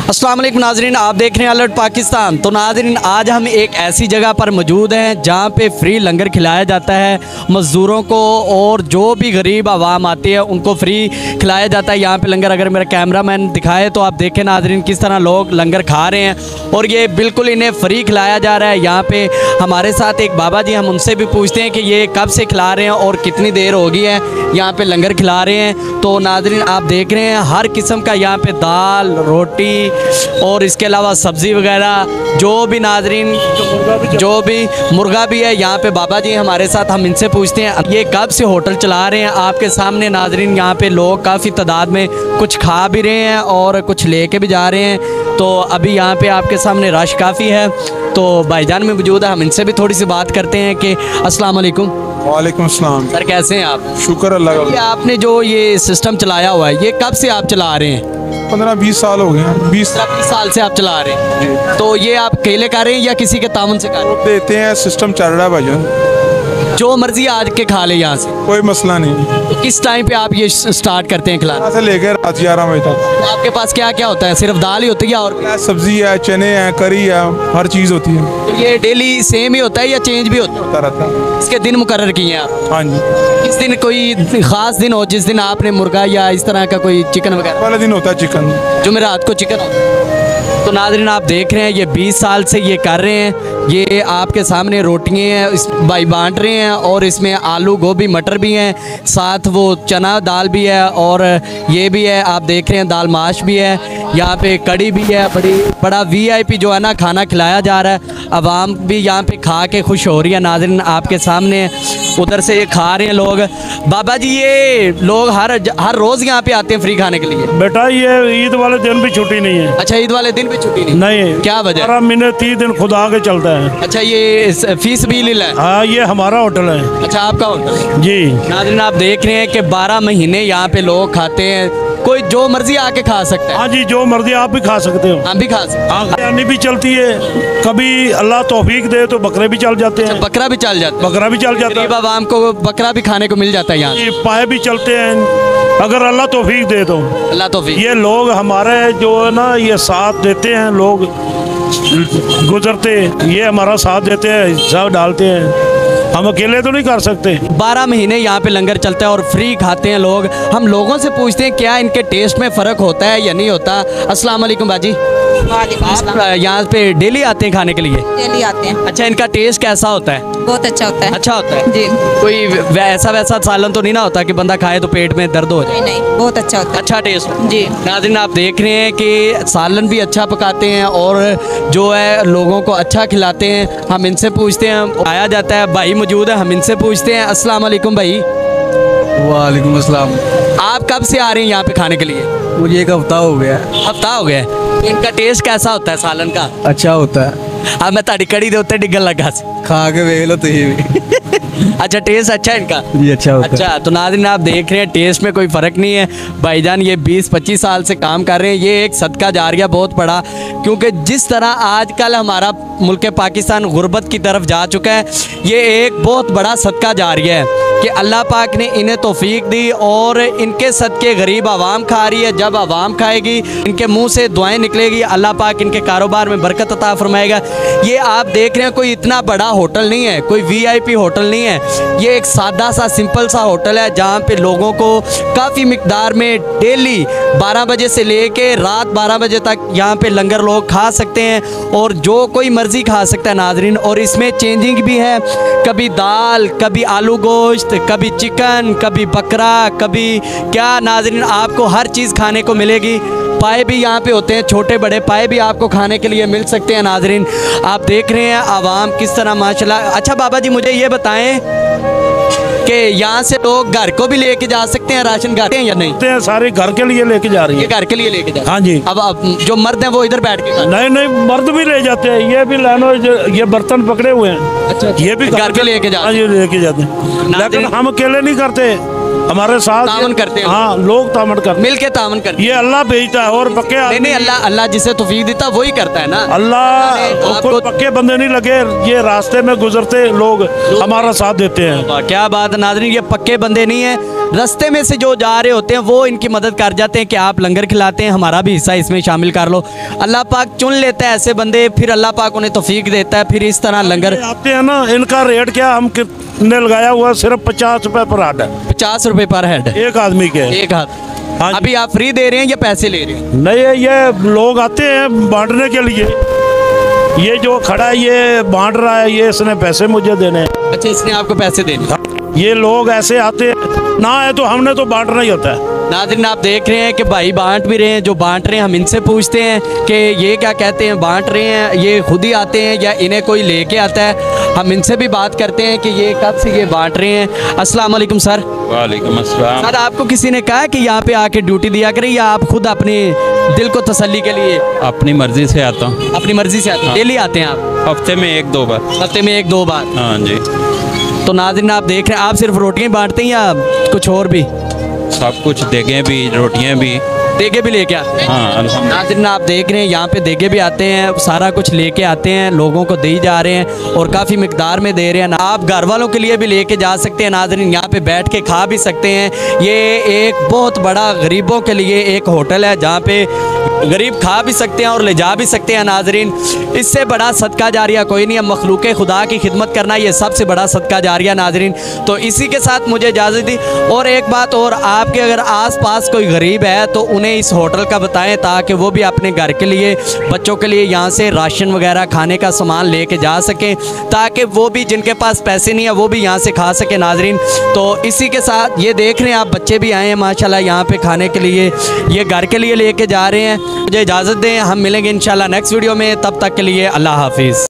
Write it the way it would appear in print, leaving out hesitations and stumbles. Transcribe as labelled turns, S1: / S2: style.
S1: अस्सलाम वालेकुम नाजरीन, आप देख रहे हैं अलर्ट पाकिस्तान। तो नाजरीन, आज हम एक ऐसी जगह पर मौजूद हैं जहां पे फ्री लंगर खिलाया जाता है मज़दूरों को, और जो भी गरीब आवाम आती है उनको फ्री खिलाया जाता है यहाँ पे लंगर। अगर मेरा कैमरामैन दिखाए तो आप देखें नाजरीन किस तरह लोग लंगर खा रहे हैं, और ये बिल्कुल इन्हें फ्री खिलाया जा रहा है। यहाँ पे हमारे साथ एक बाबा जी, हम उनसे भी पूछते हैं कि ये कब से खिला रहे हैं और कितनी देर हो गई है यहाँ पे लंगर खिला रहे हैं। तो नाजरीन आप देख रहे हैं हर किस्म का यहाँ पे दाल, रोटी और इसके अलावा सब्ज़ी वगैरह, जो भी नाजरीन जो भी मुर्गा भी है यहाँ पे बाबा जी हमारे साथ, हम इनसे पूछते हैं ये कब से होटल चला रहे हैं। आपके सामने नाजरीन यहाँ पे लोग काफ़ी तादाद में कुछ खा भी रहे हैं और कुछ लेके भी जा रहे हैं। तो अभी यहाँ पे आपके सामने रश काफ़ी है। तो भाईजान में मौजूद है, हम इनसे भी थोड़ी सी बात करते हैं कि अस्सलाम वालेकुम।
S2: वालेकुम अस्सलाम।
S1: सर कैसे हैं आप?
S2: शुक्र अल्लाह का।
S1: ये आपने जो ये सिस्टम चलाया हुआ है, ये कब से आप चला रहे हैं?
S2: 15-20 साल हो गए हैं। 20
S1: साल से आप चला रहे हैं। तो ये आप अकेले कर रहे हैं या किसी के ताउन से कर रहे हैं?
S2: देते हैं, सिस्टम चल रहा है भाईजान,
S1: जो मर्जी आज के खा ले यहाँ से,
S2: कोई मसला नहीं।
S1: तो किस टाइम पे आप ये स्टार्ट करते हैं खिलाना?
S2: यहाँ से लेकर रात 11 बजे तक।
S1: तो आपके पास क्या क्या होता है? सिर्फ दाल ही होती है या और भी?
S2: सब्जी है, चने हैं, करी है, हर चीज़ होती है।
S1: तो ये डेली सेम ही होता है या चेंज भी होता है?
S2: होता रहता है।
S1: इसके दिन मुकर्रर किए हैं आप?
S2: हाँ जी।
S1: किस दिन कोई ख़ास दिन हो जिस दिन आपने मुर्गा या इस तरह का कोई चिकन वगैरह?
S2: पहले दिन होता है चिकन,
S1: जुमेरात को चिकन होता है। तो नाज़रीन आप देख रहे हैं ये 20 साल से ये कर रहे हैं। ये आपके सामने रोटियाँ हैं इस भाई बांट रहे हैं, और इसमें आलू गोभी मटर भी हैं, साथ वो चना दाल भी है, और ये भी है आप देख रहे हैं दाल माश भी है, यहाँ पे कड़ी भी है। बड़ा VIP जो है ना खाना खिलाया जा रहा है। आवाम भी यहाँ पे खा के खुश हो रही है। नाज़रीन आपके सामने उधर से ये खा रहे हैं लोग। बाबा जी ये लोग हर रोज़ यहाँ पे आते हैं फ्री खाने के लिए?
S3: बेटा ये ईद वाले दिन भी छुट्टी नहीं है।
S1: अच्छा, ईद वाले दिन भी छुट्टी नहीं?
S3: नहीं।
S1: क्या वजह?
S3: 12 महीने 30 दिन खुदा के चलता है।
S1: अच्छा, ये फीस भी ले है?
S3: हाँ, ये हमारा होटल है।
S1: अच्छा, आपका होटल
S3: जी।
S1: नाज़रीन आप देख रहे हैं कि 12 महीने यहाँ पे लोग खाते हैं, कोई जो मर्जी आके खा सकता है।
S3: हाँ जी, जो मर्जी आप भी खा सकते हो।
S1: हम भी खा सकते हैं।
S3: हाँ, बिरयानी भी चलती है, कभी अल्लाह तौफीक दे तो बकरे भी चल जाते हैं।
S1: बकरा भी चल जाता है?
S3: बकरा भी चल जाता है,
S1: गरीब आवाम को बकरा भी खाने को मिल जाता है यहाँ।
S3: ये पाए भी चलते हैं अगर अल्लाह तौफीक दे तो।
S1: अल्लाह तौफीक।
S3: ये लोग हमारे जो है ना ये साथ देते हैं, लोग गुजरते ये हमारा साथ देते हैं, हिसाब डालते हैं, हम अकेले तो नहीं कर सकते।
S1: 12 महीने यहाँ पे लंगर चलता है और फ्री खाते हैं लोग। हम लोगों से पूछते हैं क्या इनके टेस्ट में फ़र्क होता है या नहीं होता। अस्सलाम वालेकुम बाजी। आप यहाँ पे डेली आते हैं खाने के लिए?
S4: डेली आते हैं।
S1: अच्छा, इनका टेस्ट कैसा होता है?
S4: बहुत अच्छा होता है।
S1: अच्छा होता है
S4: जी।
S1: कोई ऐसा वैसा सालन तो नहीं ना होता कि बंदा खाए तो पेट में दर्द हो जाए?
S4: नहीं, बहुत अच्छा होता है।
S1: अच्छा टेस्ट
S4: जी।
S1: नाज़रीन आप देख रहे हैं कि सालन भी अच्छा पकाते हैं और जो है लोगों को अच्छा खिलाते हैं। हम इनसे पूछते हैं, आया जाता है भाई मौजूद है, हम इनसे पूछते हैं। अस्सलाम वालेकुम भाई।
S5: वालेकुम अस्सलाम।
S1: आप कब से आ रहे हैं यहाँ पे खाने के लिए?
S5: मुझे एक हफ्ता हो गया।
S1: हफ्ता हो गया है। इनका टेस्ट कैसा होता है सालन का?
S5: अच्छा होता है।
S1: अब मैं ताड़ी कड़ी दे उत्ते डिगन लगा सी।
S5: खा के देख लो तुझे भी।
S1: अच्छा, टेस्ट अच्छा है इनका?
S5: जी अच्छा होता है।
S1: अच्छा, तो नाज़रीन आप देख रहे हैं टेस्ट में कोई फ़र्क नहीं है। भाईजान ये 20-25 साल से काम कर रहे हैं। ये एक सदका जारिया बहुत बड़ा, क्योंकि जिस तरह आजकल हमारा मुल्क पाकिस्तान गुर्बत की तरफ जा चुका है, ये एक बहुत बड़ा सदका जारिया है कि अल्लाह पाक ने इन्हें तौफीक दी और इनके सदके गरीब आवाम खा रही है। जब आवाम खाएगी इनके मुंह से दुआएं निकलेगी, अल्लाह पाक इनके कारोबार में बरकत अता फरमाएगा। ये आप देख रहे हैं कोई इतना बड़ा होटल नहीं है, कोई VIP होटल नहीं है। ये एक सादा सा सिंपल सा होटल है जहाँ पे लोगों को काफ़ी मिकदार में डेली 12 बजे से लेके रात 12 बजे तक यहाँ पे लंगर लोग खा सकते हैं, और जो कोई मर्ज़ी खा सकता है नाज़रीन। और इसमें चेंजिंग भी है, कभी दाल, कभी आलू गोश्त, कभी चिकन, कभी बकरा, कभी क्या। नाज़रीन आपको हर चीज़ खाने को मिलेगी। पाए भी यहाँ पे होते हैं, छोटे बड़े पाए भी आपको खाने के लिए मिल सकते हैं। नाज़रीन आप देख रहे हैं आवाम किस तरह माशाल्लाह। अच्छा बाबा जी मुझे ये बताएं कि यहाँ से लोग घर को भी लेके जा सकते हैं राशन, घर हैं या नहीं?
S3: सारे घर के लिए लेके जा रही है।
S1: ये घर के लिए लेके जा?
S3: हाँ जी।
S1: अब जो मर्द हैं वो इधर बैठ के?
S3: नहीं, मर्द भी ले जाते हैं। ये भी लानो, ये बर्तन पकड़े हुए हैं।
S1: अच्छा,
S3: ये भी
S1: घर पे लेके जाते हैं?
S3: हाँ जी, लेके जाते हैं, लेकिन हम अकेले नहीं करते। हमारे साथ
S1: तामन करते हैं।
S3: हाँ, लोग तामन करते
S1: मिल के तामन करते
S3: हैं। ये अल्लाह भेजता है और पक्के
S1: नहीं
S3: आदमी-
S1: नहीं, अल्लाह अल्लाह जिसे तौफीक देता वही करता है ना।
S3: अल्लाह
S1: ने
S3: को
S1: आपको-
S3: पक्के बंदे नहीं लगे, ये रास्ते में गुजरते लोग हमारा साथ देते हैं।
S1: वाह, क्या बात है नाज़रीन, ये पक्के बंदे नहीं है, रास्ते में से जो जा रहे होते हैं वो इनकी मदद कर जाते हैं कि आप लंगर खिलाते हैं, हमारा भी हिस्सा इसमें शामिल कर लो। अल्लाह पाक चुन लेता है ऐसे बंदे, फिर अल्लाह पाक उन्हें तौफीक देता है, फिर इस तरह लंगर।
S3: आते हैं ना, इनका रेट क्या हम कितने लगाया हुआ, सिर्फ 50 रुपए पर हेड है
S1: 50 रुपए पर हेड,
S3: एक आदमी के।
S1: एक हाथ।
S3: हाँ जी।
S1: अभी आप फ्री दे रहे हैं या पैसे ले रहे हैं?
S3: नहीं, ये लोग आते हैं बांटने के लिए। ये जो खड़ा है ये बांट रहा है, ये इसने पैसे मुझे देने हैं।
S1: अच्छा, इसने आपको पैसे देने।
S3: ये लोग ऐसे आते हैं ना, है तो हमने तो बांटना ही होता है।
S1: नाज़रीन आप देख रहे हैं कि भाई बांट भी रहे हैं, जो बांट रहे हैं हम इनसे पूछते हैं कि ये क्या कहते हैं, बांट रहे हैं, ये खुद ही आते हैं या इन्हें कोई लेके आता है? हम इनसे भी बात करते हैं कि ये कब से ये बांट रहे हैं। अस्सलाम वालेकुम सर।
S6: वालेकुम अस्सलाम।
S1: सर आपको किसी ने कहा कि यहाँ पे आके ड्यूटी दिया करें या आप खुद अपने दिल को तसल्ली के लिए
S6: अपनी मर्जी से आता हूँ,
S1: अपनी मर्जी से आते हैं? डेली आते हैं आप?
S6: हफ्ते में 1-2 बार।
S1: हफ्ते में 1-2 बार।
S6: हाँ जी,
S1: तो नाज़रीन आप देख रहे हैं, आप सिर्फ रोटियाँ बांटते हैं या कुछ और भी?
S6: सब कुछ, देगे भी, रोटियाँ भी।
S1: देगे भी लेके आते हैं?
S6: हाँ अल्हम्दुलिल्लाह।
S1: नाज़रीन आप देख रहे हैं यहाँ पे देगे भी आते हैं, सारा कुछ लेके आते हैं, लोगों को दे जा रहे हैं और काफ़ी मिकदार में दे रहे हैं। आप घर वालों के लिए भी लेके जा सकते हैं नाज़रीन, यहाँ पे बैठ के खा भी सकते हैं। ये एक बहुत बड़ा गरीबों के लिए एक होटल है जहाँ पे गरीब खा भी सकते हैं और ले जा भी सकते हैं नाज़रीन। इससे बड़ा सदका जारिया कोई नहीं है, मखलूक खुदा की खिदमत करना ये सबसे बड़ा सदका जारिया नाज़रीन। तो इसी के साथ मुझे इजाज़त दी। और एक बात और, आपके अगर आस पास कोई गरीब है तो उन्हें इस होटल का बताएं ताकि वो भी अपने घर के लिए, बच्चों के लिए यहाँ से राशन वगैरह खाने का सामान लेके जा सकें, ताकि वो भी जिनके पास पैसे नहीं है वो भी यहाँ से खा सके नाज़रीन। तो इसी के साथ ये देख रहे हैं आप, बच्चे भी आए हैं माशाल्लाह यहाँ पे खाने के लिए, ये घर के लिए लेके जा रहे हैं। मुझे इजाज़त दें, हम मिलेंगे इंशाल्लाह नेक्स्ट वीडियो में, तब तक के लिए अल्लाह हाफिज़।